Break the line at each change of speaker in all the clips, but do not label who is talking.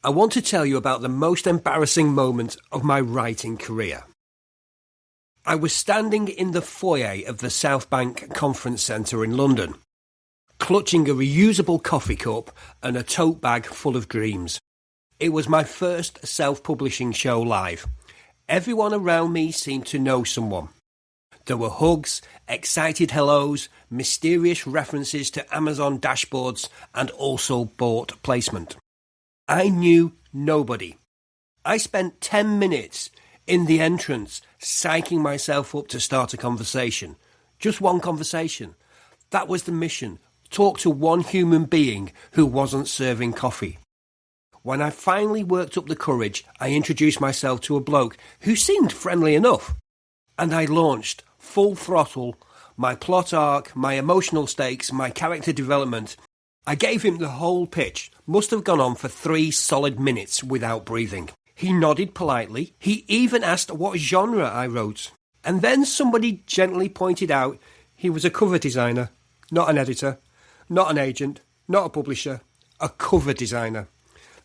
I want to tell you about the most embarrassing moment of my writing career. I was standing in the foyer of the South Bank Conference Centre in London, clutching a reusable coffee cup and a tote bag full of dreams. It was my first self-publishing show live. Everyone around me seemed to know someone. There were hugs, excited hellos, mysterious references to Amazon dashboards, and also bought placement. I knew nobody. I spent 10 minutes in the entrance psyching myself up to start a conversation. Just one conversation. That was the mission. Talk to one human being who wasn't serving coffee. When I finally worked up the courage, I introduced myself to a bloke who seemed friendly enough. And I launched, full throttle, my plot arc, my emotional stakes, my character development. I gave him the whole pitch. Must have gone on for 3 solid minutes without breathing. He nodded politely. He even asked what genre I wrote. And then somebody gently pointed out he was a cover designer, not an editor, not an agent, not a publisher, a cover designer.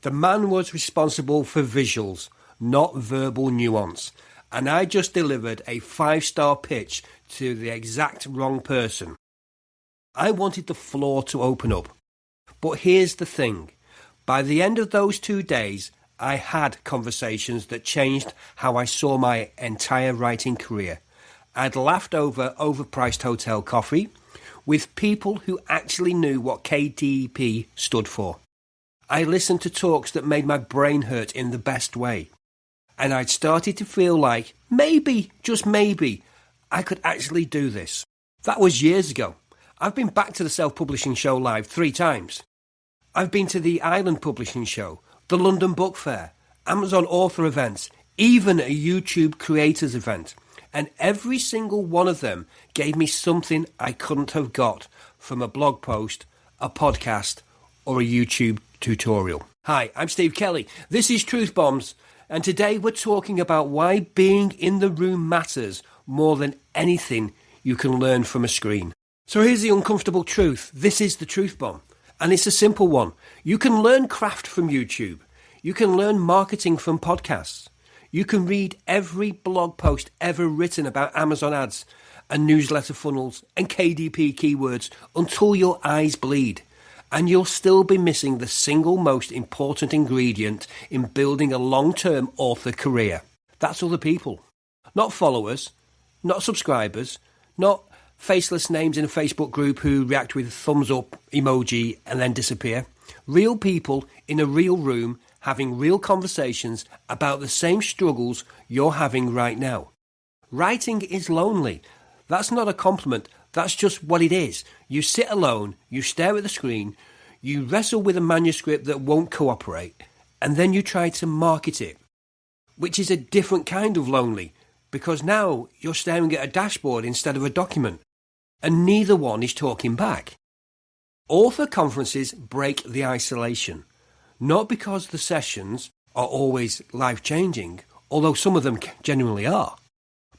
The man was responsible for visuals, not verbal nuance. And I just delivered a 5-star pitch to the exact wrong person. I wanted the floor to open up. But here's the thing. By the end of those 2 days, I had conversations that changed how I saw my entire writing career. I'd laughed over overpriced hotel coffee with people who actually knew what KDP stood for. I listened to talks that made my brain hurt in the best way. And I'd started to feel like, maybe, just maybe, I could actually do this. That was years ago. I've been back to the self-publishing show live 3 times. I've been to the Island Publishing Show, the London Book Fair, Amazon author events, even a YouTube creators event. And every single one of them gave me something I couldn't have got from a blog post, a podcast, or a YouTube tutorial. Hi, I'm Steve Kelly. This is Truth Bombs. And today we're talking about why being in the room matters more than anything you can learn from a screen. So here's the uncomfortable truth. This is the truth bomb. And it's a simple one. You can learn craft from YouTube. You can learn marketing from podcasts. You can read every blog post ever written about Amazon ads and newsletter funnels and KDP keywords until your eyes bleed. And you'll still be missing the single most important ingredient in building a long-term author career. That's other people. Not followers, not subscribers, not faceless names in a Facebook group who react with a thumbs up emoji and then disappear. Real people in a real room having real conversations about the same struggles you're having right now. Writing is lonely. That's not a compliment. That's just what it is. You sit alone, you stare at the screen, you wrestle with a manuscript that won't cooperate, and then you try to market it, which is a different kind of lonely, because now you're staring at a dashboard instead of a document, and neither one is talking back. Author conferences break the isolation, not because the sessions are always life-changing, although some of them genuinely are,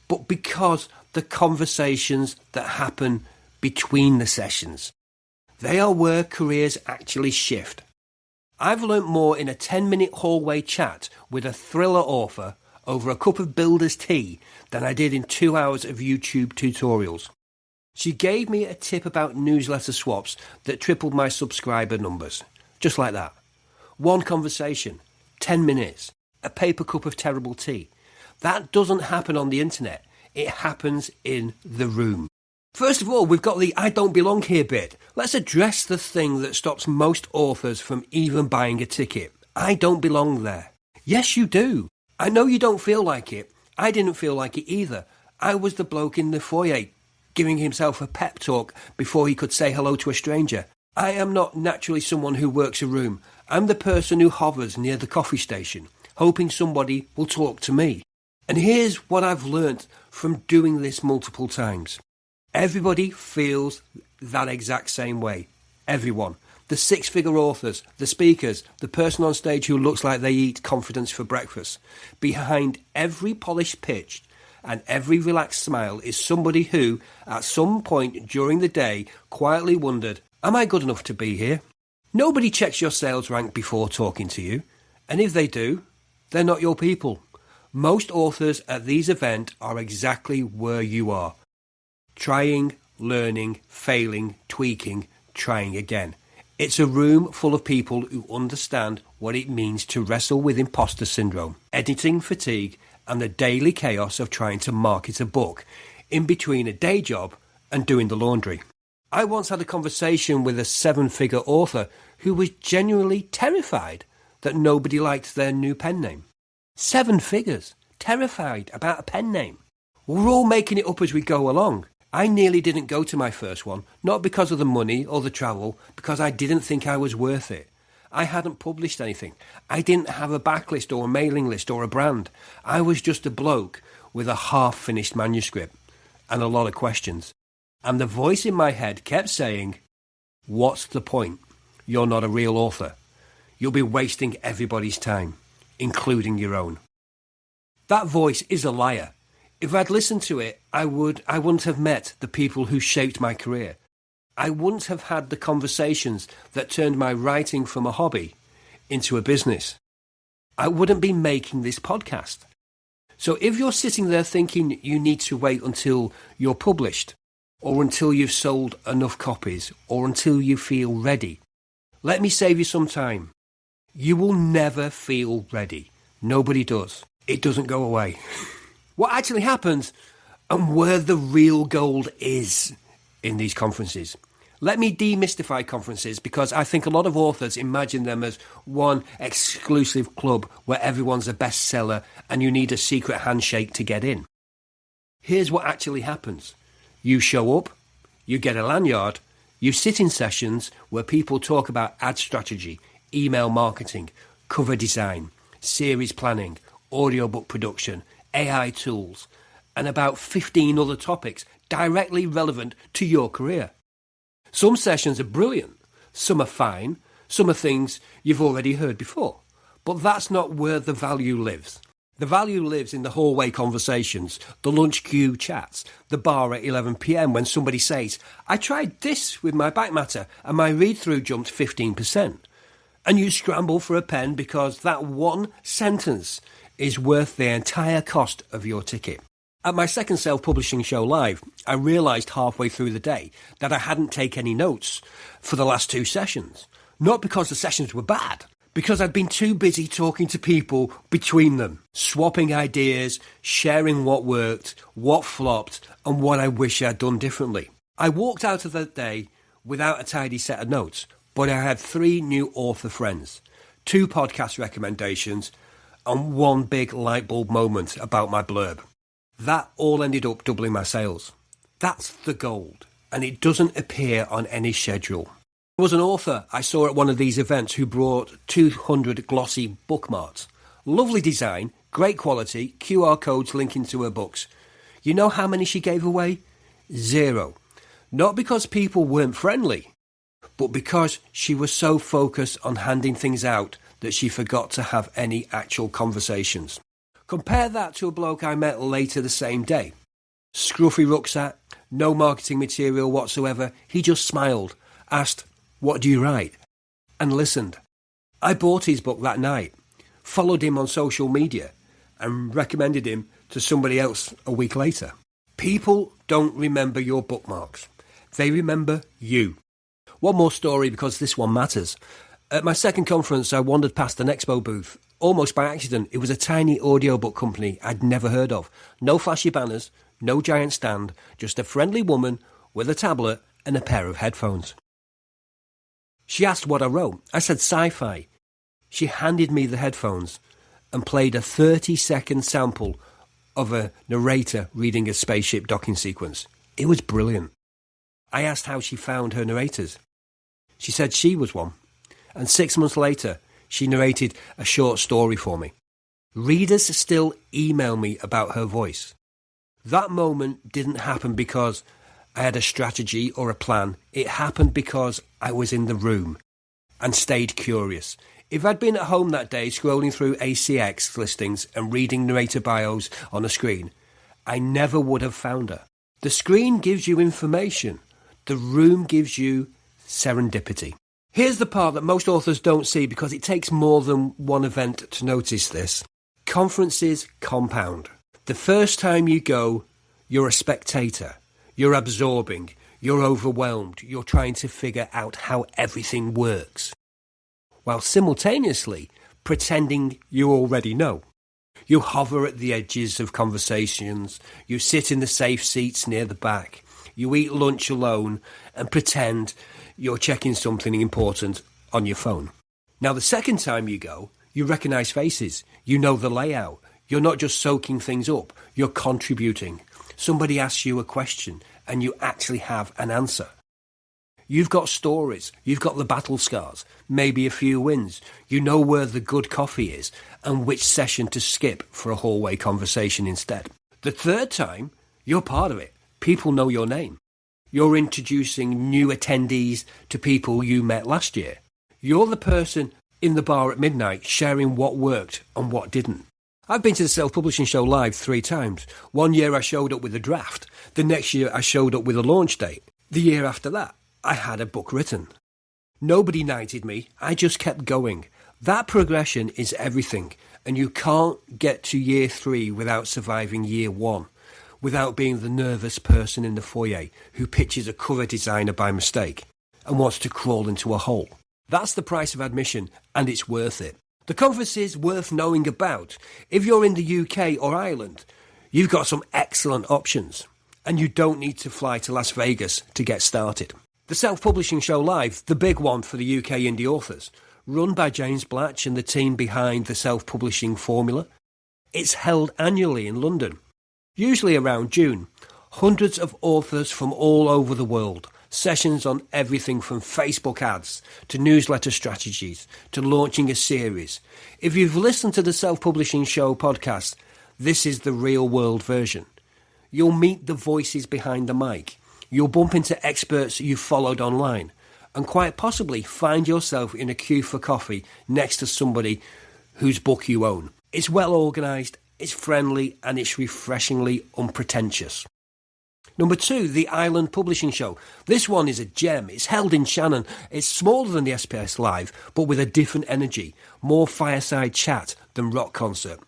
but because the conversations that happen between the sessions. They are where careers actually shift. I've learnt more in a 10-minute hallway chat with a thriller author over a cup of builder's tea than I did in 2 hours of YouTube tutorials. She gave me a tip about newsletter swaps that tripled my subscriber numbers. Just like that. One conversation, 10 minutes, a paper cup of terrible tea. That doesn't happen on the internet. It happens in the room. First of all, we've got the I don't belong here bit. Let's address the thing that stops most authors from even buying a ticket. I don't belong there. Yes, you do. I know you don't feel like it. I didn't feel like it either. I was the bloke in the foyer giving himself a pep talk before he could say hello to a stranger. I am not naturally someone who works a room. I'm the person who hovers near the coffee station, hoping somebody will talk to me. And here's what I've learnt from doing this multiple times. Everybody feels that exact same way. Everyone. The 6-figure authors, the speakers, the person on stage who looks like they eat confidence for breakfast. Behind every polished pitch and every relaxed smile is somebody who, at some point during the day, quietly wondered, am I good enough to be here? Nobody checks your sales rank before talking to you. And if they do, they're not your people. Most authors at these events are exactly where you are. Trying, learning, failing, tweaking, trying again. It's a room full of people who understand what it means to wrestle with imposter syndrome, editing fatigue, and the daily chaos of trying to market a book in between a day job and doing the laundry. I once had a conversation with a 7-figure author who was genuinely terrified that nobody liked their new pen name. 7 figures, terrified about a pen name. We're all making it up as we go along. I nearly didn't go to my first one, not because of the money or the travel, because I didn't think I was worth it. I hadn't published anything. I didn't have a backlist or a mailing list or a brand. I was just a bloke with a half-finished manuscript and a lot of questions. And the voice in my head kept saying, "What's the point? You're not a real author. You'll be wasting everybody's time, including your own." That voice is a liar. If I'd listened to it, I wouldn't have met the people who shaped my career. I wouldn't have had the conversations that turned my writing from a hobby into a business. I wouldn't be making this podcast. So if you're sitting there thinking you need to wait until you're published, or until you've sold enough copies, or until you feel ready, let me save you some time. You will never feel ready. Nobody does. It doesn't go away. What actually happens and where the real gold is in these conferences. Let me demystify conferences, because I think a lot of authors imagine them as one exclusive club where everyone's a bestseller and you need a secret handshake to get in. Here's what actually happens. You show up, you get a lanyard, you sit in sessions where people talk about ad strategy, email marketing, cover design, series planning, audiobook production, AI tools, and about 15 other topics directly relevant to your career. Some sessions are brilliant, some are fine, some are things you've already heard before. But that's not where the value lives. The value lives in the hallway conversations, the lunch queue chats, the bar at 11 p.m. when somebody says, "I tried this with my back matter and my read-through jumped 15%. And you scramble for a pen because that one sentence is worth the entire cost of your ticket. At my second self-publishing show live, I realised halfway through the day that I hadn't taken any notes for the last 2 sessions. Not because the sessions were bad, because I'd been too busy talking to people between them, swapping ideas, sharing what worked, what flopped, and what I wish I'd done differently. I walked out of that day without a tidy set of notes, but I had 3 new author friends, 2 podcast recommendations, and 1 big light bulb moment about my blurb. That all ended up doubling my sales. That's the gold, and it doesn't appear on any schedule. There was an author I saw at one of these events who brought 200 glossy bookmarks. Lovely design, great quality, QR codes linking to her books. You know how many she gave away? 0. Not because people weren't friendly, but because she was so focused on handing things out that she forgot to have any actual conversations. Compare that to a bloke I met later the same day. Scruffy rucksack, no marketing material whatsoever. He just smiled, asked, "What do you write?" and listened. I bought his book that night, followed him on social media, and recommended him to somebody else a week later. People don't remember your bookmarks. They remember you. One more story, because this one matters. At my second conference, I wandered past an expo booth, almost by accident. It was a tiny audiobook company I'd never heard of. No flashy banners, no giant stand, just a friendly woman with a tablet and a pair of headphones. She asked what I wrote. I said sci-fi. She handed me the headphones and played a 30-second sample of a narrator reading a spaceship docking sequence. It was brilliant. I asked how she found her narrators. She said she was one. And 6 months later, she narrated a short story for me. Readers still email me about her voice. That moment didn't happen because I had a strategy or a plan. It happened because I was in the room and stayed curious. If I'd been at home that day scrolling through ACX listings and reading narrator bios on a screen, I never would have found her. The screen gives you information. The room gives you serendipity. Here's the part that most authors don't see because it takes more than one event to notice this. Conferences compound. The first time you go, you're a spectator. You're absorbing. You're overwhelmed. You're trying to figure out how everything works, while simultaneously pretending you already know. You hover at the edges of conversations. You sit in the safe seats near the back. You eat lunch alone and pretend you're checking something important on your phone. Now, the second time you go, you recognise faces. You know the layout. You're not just soaking things up. You're contributing. Somebody asks you a question and you actually have an answer. You've got stories. You've got the battle scars, maybe a few wins. You know where the good coffee is and which session to skip for a hallway conversation instead. The third time, you're part of it. People know your name. You're introducing new attendees to people you met last year. You're the person in the bar at midnight sharing what worked and what didn't. I've been to the Self-Publishing Show live 3 times. One year I showed up with a draft. The next year I showed up with a launch date. The year after that, I had a book written. Nobody knighted me. I just kept going. That progression is everything. And you can't get to year 3 without surviving year 1. Without being the nervous person in the foyer who pitches a cover designer by mistake and wants to crawl into a hole. That's the price of admission, and it's worth it. The conference is worth knowing about. If you're in the UK or Ireland, you've got some excellent options, and you don't need to fly to Las Vegas to get started. The Self-Publishing Show Live, the big one for the UK indie authors, run by James Blatch and the team behind the Self-Publishing Formula. It's held annually in London, usually around June. Hundreds of authors from all over the world. Sessions on everything from Facebook ads to newsletter strategies to launching a series. If you've listened to the Self-Publishing Show podcast, this is the real world version. You'll meet the voices behind the mic. You'll bump into experts you've followed online and quite possibly find yourself in a queue for coffee next to somebody whose book you own. It's well organised, it's friendly, and it's refreshingly unpretentious. Number 2, the Ireland Publishing Show. This one is a gem. It's held in Shannon. It's smaller than the SPS Live, but with a different energy. More fireside chat than rock concert.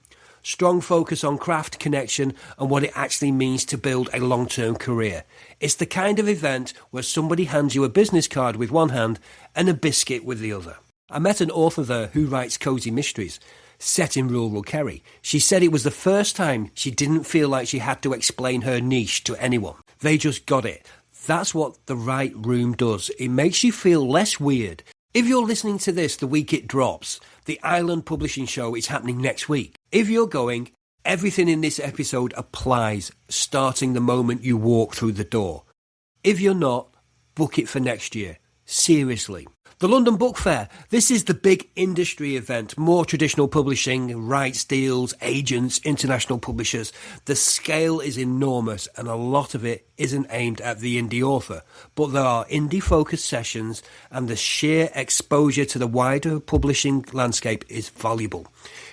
Strong focus on craft, connection, and what it actually means to build a long-term career. It's the kind of event where somebody hands you a business card with one hand and a biscuit with the other. I met an author there who writes cosy mysteries, set in rural Kerry. She said it was the first time she didn't feel like she had to explain her niche to anyone. They just got it. That's what the right room does. It makes you feel less weird. If you're listening to this the week it drops, the Ireland Publishing Show is happening next week. If you're going, everything in this episode applies, starting the moment you walk through the door. If you're not, book it for next year. Seriously. The London Book Fair. This is the big industry event. More traditional publishing, rights deals, agents, international publishers. The scale is enormous and a lot of it isn't aimed at the indie author. But there are indie-focused sessions and the sheer exposure to the wider publishing landscape is valuable.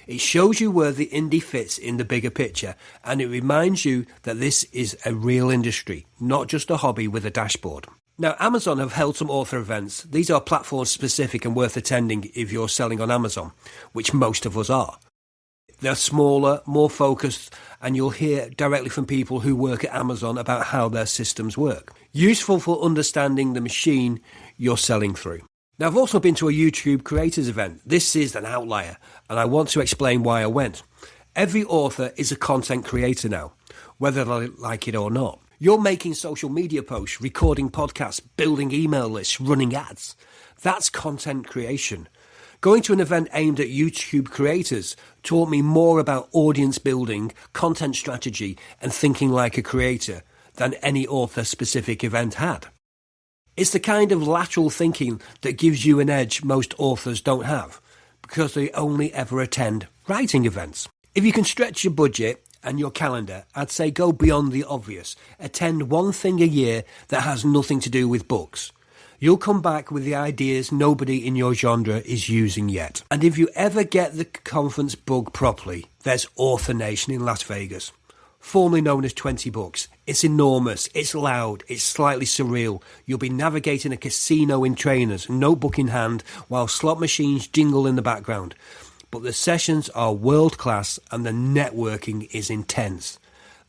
It shows you where the indie fits in the bigger picture and it reminds you that this is a real industry, not just a hobby with a dashboard. Now, Amazon have held some author events. These are platform specific and worth attending if you're selling on Amazon, which most of us are. They're smaller, more focused, and you'll hear directly from people who work at Amazon about how their systems work. Useful for understanding the machine you're selling through. Now, I've also been to a YouTube creators event. This is an outlier, and I want to explain why I went. Every author is a content creator now, whether they like it or not. You're making social media posts, recording podcasts, building email lists, running ads. That's content creation. Going to an event aimed at YouTube creators taught me more about audience building, content strategy, and thinking like a creator than any author-specific event had. It's the kind of lateral thinking that gives you an edge most authors don't have, because they only ever attend writing events. If you can stretch your budget and your calendar, I'd say go beyond the obvious. Attend one thing a year that has nothing to do with books. You'll come back with the ideas nobody in your genre is using yet. And if you ever get the conference bug properly, there's Author Nation in Las Vegas. formerly known as 20 bucks. It's enormous, it's loud, it's slightly surreal. You'll be navigating a casino in trainers, notebook in hand, while slot machines jingle in the background. But the sessions are world class and the networking is intense.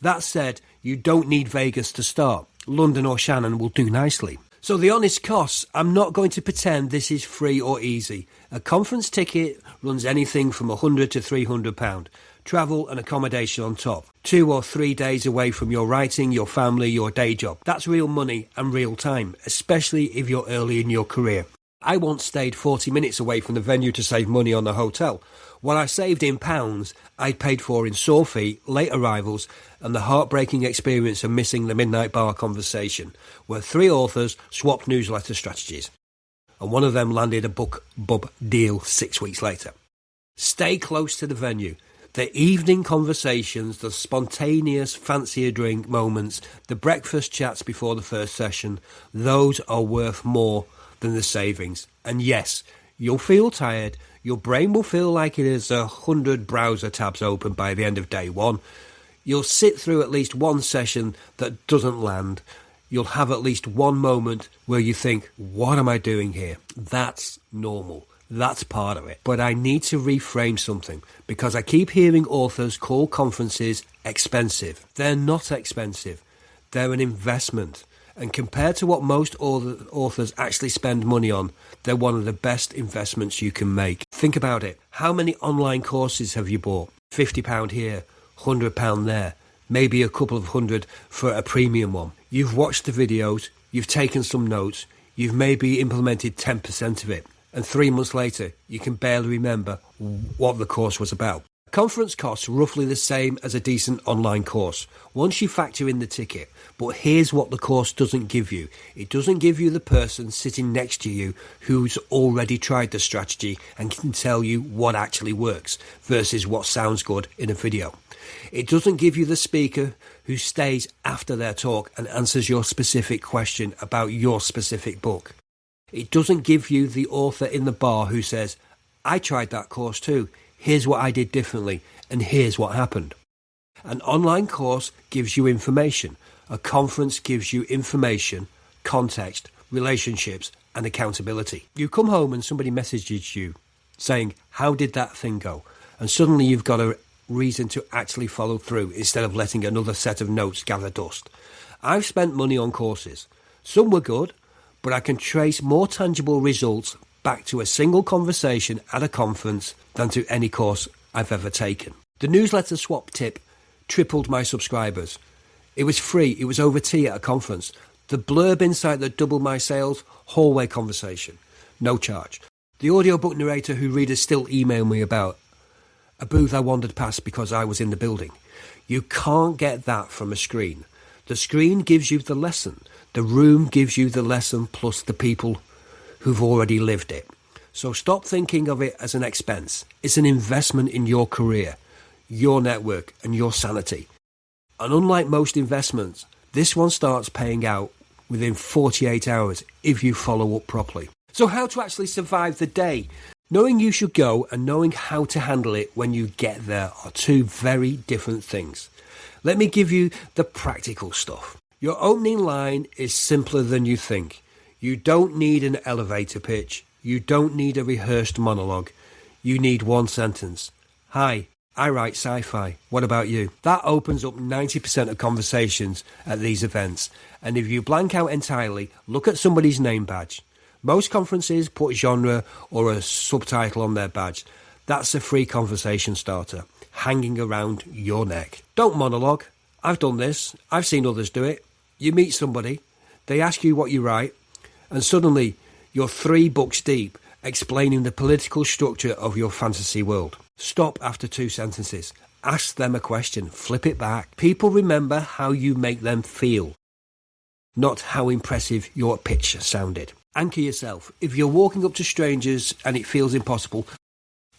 That said, you don't need Vegas to start. London or Shannon will do nicely. So the honest costs, I'm not going to pretend this is free or easy. A conference ticket runs anything from £100 to £300. Travel and accommodation on top. 2 or 3 days away from your writing, your family, your day job. That's real money and real time, especially if you're early in your career. I once stayed 40 minutes away from the venue to save money on the hotel. What I saved in pounds, I'd paid for in sore feet, late arrivals, and the heartbreaking experience of missing the midnight bar conversation, where 3 authors swapped newsletter strategies. And one of them landed a BookBub deal 6 weeks later. Stay close to the venue. The evening conversations, the spontaneous fancy a drink moments, the breakfast chats before the first session, those are worth more than the savings. And yes, you'll feel tired. Your brain will feel like it has 100 browser tabs open by the end of day one. You'll sit through at least one session that doesn't land. You'll have at least one moment where you think, what am I doing here? That's normal. That's part of it. But I need to reframe something because I keep hearing authors call conferences expensive. They're not expensive. They're an investment. And compared to what most authors actually spend money on, they're one of the best investments you can make. Think about it. How many online courses have you bought? £50 here, £100 there, maybe a couple of hundred for a premium one. You've watched the videos, you've taken some notes, you've maybe implemented 10% of it. And 3 months later, you can barely remember what the course was about. Conference costs roughly the same as a decent online course, once you factor in the ticket. But here's what the course doesn't give you. It doesn't give you the person sitting next to you who's already tried the strategy and can tell you what actually works versus what sounds good in a video. It doesn't give you the speaker who stays after their talk and answers your specific question about your specific book. It doesn't give you the author in the bar who says, I tried that course too. Here's what I did differently, and here's what happened. An online course gives you information. A conference gives you information, context, relationships, and accountability. You come home and somebody messages you saying, how did that thing go? And suddenly you've got a reason to actually follow through instead of letting another set of notes gather dust. I've spent money on courses. Some were good, but I can trace more tangible results back to a single conversation at a conference than to any course I've ever taken. The newsletter swap tip tripled my subscribers. It was free. It was over tea at a conference. The blurb insight that doubled my sales, hallway conversation. No charge. The audiobook narrator who readers still email me about. A booth I wandered past because I was in the building. You can't get that from a screen. The screen gives you the lesson. The room gives you the lesson plus the people who've already lived it. So stop thinking of it as an expense. It's an investment in your career, your network, and your sanity. And unlike most investments, this one starts paying out within 48 hours if you follow up properly. So how to actually survive the day? Knowing you should go and knowing how to handle it when you get there are two very different things. Let me give you the practical stuff. Your opening line is simpler than you think. You don't need an elevator pitch. You don't need a rehearsed monologue. You need one sentence. Hi, I write sci-fi. What about you? That opens up 90% of conversations at these events. And if you blank out entirely, look at somebody's name badge. Most conferences put genre or a subtitle on their badge. That's a free conversation starter, hanging around your neck. Don't monologue. I've done this. I've seen others do it. You meet somebody, they ask you what you write, and suddenly you're 3 books deep explaining the political structure of your fantasy world. Stop after 2 sentences. Ask them a question. Flip it back. People remember how you make them feel, not how impressive your pitch sounded. Anchor yourself. If you're walking up to strangers and it feels impossible,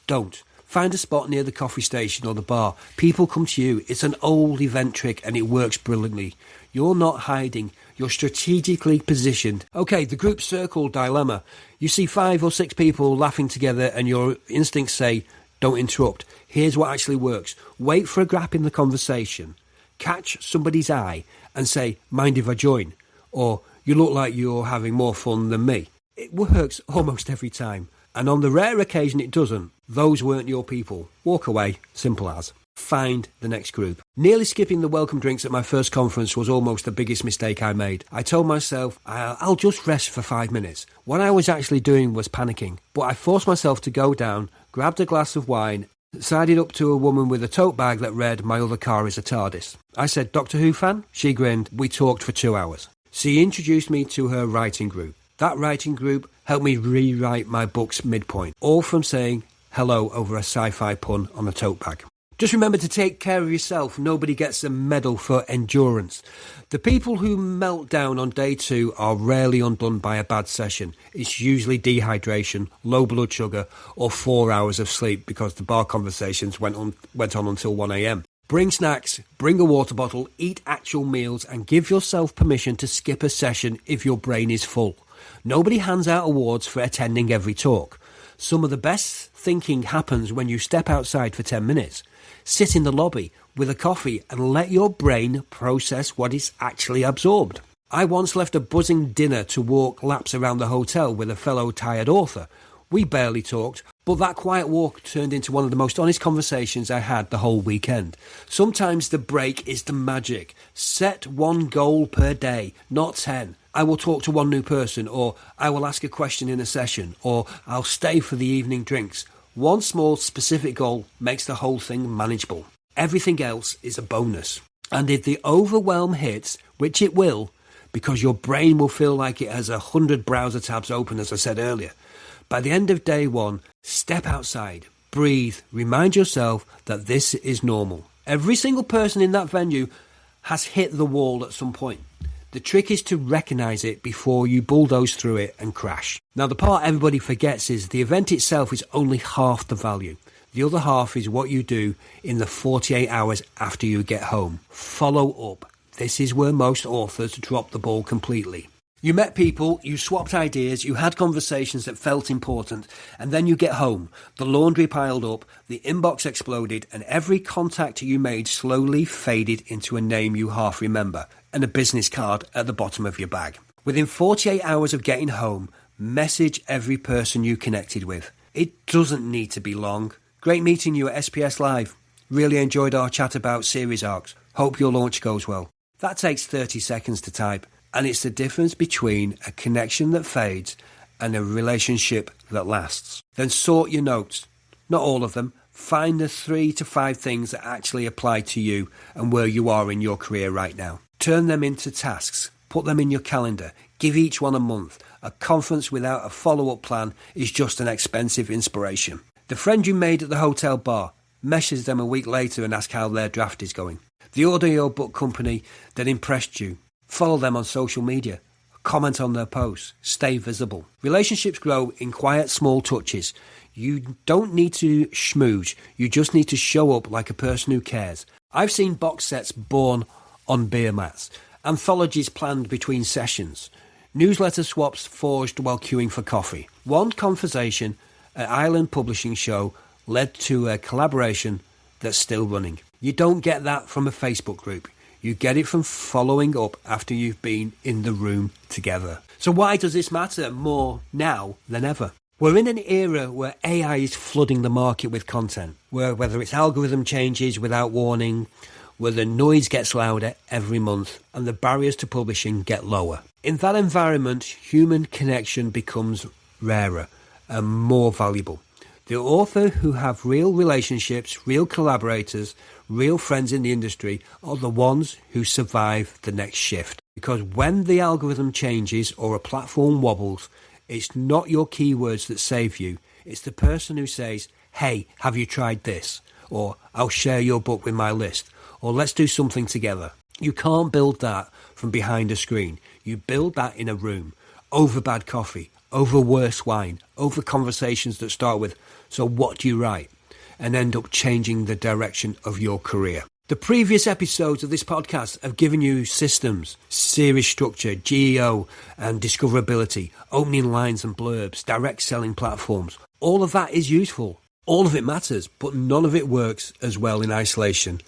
don't. Find a spot near the coffee station or the bar. People come to you. It's an old event trick and it works brilliantly. You're not hiding. You're strategically positioned. Okay, the group circle dilemma. You see 5 or 6 people laughing together and your instincts say, don't interrupt. Here's what actually works. Wait for a gap in the conversation. catch somebody's eye and say, mind if I join? Or, you look like you're having more fun than me. It works almost every time. And on the rare occasion it doesn't, those weren't your people. Walk away, simple as. Find the next group. Nearly skipping the welcome drinks at my first conference was almost the biggest mistake I made. I told myself, I'll just rest for 5 minutes. What I was actually doing was panicking. But I forced myself to go down, grabbed a glass of wine, sided up to a woman with a tote bag that read, "My other car is a TARDIS." I said, "Doctor Who fan?" She grinned. We talked for 2 hours. She introduced me to her writing group. That writing group helped me rewrite my book's midpoint, all from saying hello over a sci-fi pun on a tote bag. Just remember to take care of yourself. Nobody gets a medal for endurance. The people who melt down on day 2 are rarely undone by a bad session. It's usually dehydration, low blood sugar, or 4 hours of sleep because the bar conversations went on until 1 a.m. Bring snacks, bring a water bottle, eat actual meals, and give yourself permission to skip a session if your brain is full. Nobody hands out awards for attending every talk. Some of the best thinking happens when you step outside for 10 minutes. Sit in the lobby with a coffee and let your brain process what is actually absorbed. I once left a buzzing dinner to walk laps around the hotel with a fellow tired author. We barely talked, but that quiet walk turned into one of the most honest conversations I had the whole weekend. Sometimes the break is the magic. Set one goal per day, not 10. I will talk to one new person, or I will ask a question in a session, or I'll stay for the evening drinks. One small specific goal makes the whole thing manageable. Everything else is a bonus. And if the overwhelm hits, which it will, because your brain will feel like it has 100 browser tabs open, as I said earlier, by the end of day 1, step outside, breathe, remind yourself that this is normal. Every single person in that venue has hit the wall at some point. The trick is to recognise it before you bulldoze through it and crash. Now, the part everybody forgets is the event itself is only half the value. The other half is what you do in the 48 hours after you get home. Follow up. This is where most authors drop the ball completely. You met people, you swapped ideas, you had conversations that felt important, and then you get home. The laundry piled up, the inbox exploded, and every contact you made slowly faded into a name you half remember, and a business card at the bottom of your bag. Within 48 hours of getting home, message every person you connected with. It doesn't need to be long. Great meeting you at SPS Live. Really enjoyed our chat about series arcs. Hope your launch goes well. That takes 30 seconds to type. And it's the difference between a connection that fades and a relationship that lasts. Then sort your notes. Not all of them. Find the 3 to 5 things that actually apply to you and where you are in your career right now. Turn them into tasks. Put them in your calendar. Give each one a month. A conference without a follow-up plan is just an expensive inspiration. The friend you made at the hotel bar, message them a week later and ask how their draft is going. The audiobook company that impressed you, follow them on social media. Comment on their posts. Stay visible. Relationships grow in quiet, small touches. You don't need to schmooze. You just need to show up like a person who cares. I've seen box sets born on beer mats. Anthologies planned between sessions. Newsletter swaps forged while queuing for coffee. One conversation at Island Publishing Show led to a collaboration that's still running. You don't get that from a Facebook group. You get it from following up after you've been in the room together. So why does this matter more now than ever? We're in an era where AI is flooding the market with content, where whether it's algorithm changes without warning, where the noise gets louder every month and the barriers to publishing get lower. In that environment, human connection becomes rarer and more valuable. The author who have real relationships, real collaborators, real friends in the industry are the ones who survive the next shift. Because when the algorithm changes or a platform wobbles, it's not your keywords that save you. It's the person who says, "Hey, have you tried this?" Or "I'll share your book with my list." Or "Let's do something together." You can't build that from behind a screen. You build that in a room, over bad coffee, over worse wine, over conversations that start with, "So what do you write?" and end up changing the direction of your career. The previous episodes of this podcast have given you systems, series structure, GEO and discoverability, opening lines and blurbs, direct selling platforms. All of that is useful. All of it matters, but none of it works as well in isolation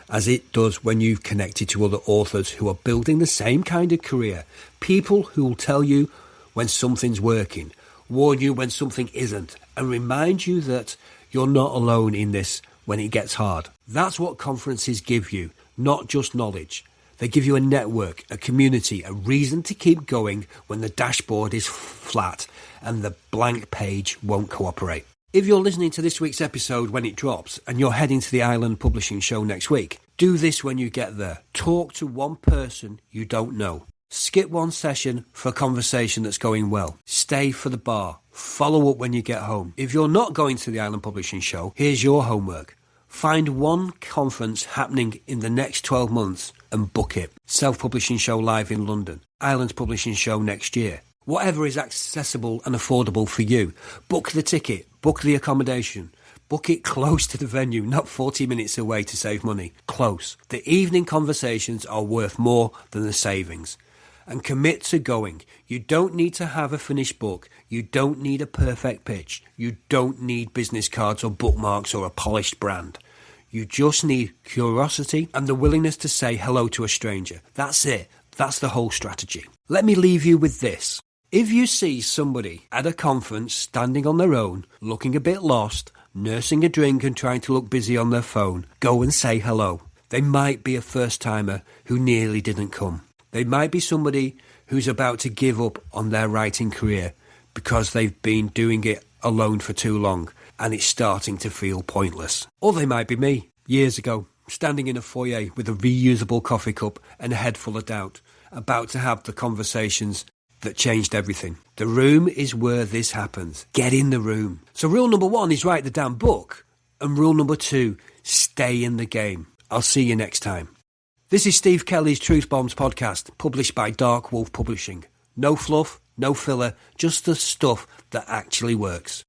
as it does when you've connected to other authors who are building the same kind of career. People who will tell you when something's working, warn you when something isn't, and remind you that you're not alone in this when it gets hard. That's what conferences give you, not just knowledge. They give you a network, a community, a reason to keep going when the dashboard is flat and the blank page won't cooperate. If you're listening to this week's episode when it drops and you're heading to the Island Publishing Show next week, do this when you get there. Talk to one person you don't know. Skip one session for a conversation that's going well. Stay for the bar. Follow up when you get home. If you're not going to the Island Publishing Show, here's your homework. Find one conference happening in the next 12 months and book it. Self-Publishing Show live in London. Island Publishing Show next year. Whatever is accessible and affordable for you. Book the ticket. Book the accommodation. Book it close to the venue, not 40 minutes away to save money. Close. The evening conversations are worth more than the savings. And commit to going. You don't need to have a finished book. You don't need a perfect pitch. You don't need business cards or bookmarks or a polished brand. You just need curiosity and the willingness to say hello to a stranger. That's it. That's the whole strategy. Let me leave you with this. If you see somebody at a conference standing on their own, looking a bit lost, nursing a drink and trying to look busy on their phone, go and say hello. They might be a first-timer who nearly didn't come. They might be somebody who's about to give up on their writing career because they've been doing it alone for too long and it's starting to feel pointless. Or they might be me, years ago, standing in a foyer with a reusable coffee cup and a head full of doubt, about to have the conversations that changed everything. The room is where this happens. Get in the room. So rule number 1 is write the damn book. And rule number 2, stay in the game. I'll see you next time. This is Steve Kelly's Truth Bombs podcast, published by Dark Wolf Publishing. No fluff, no filler, just the stuff that actually works.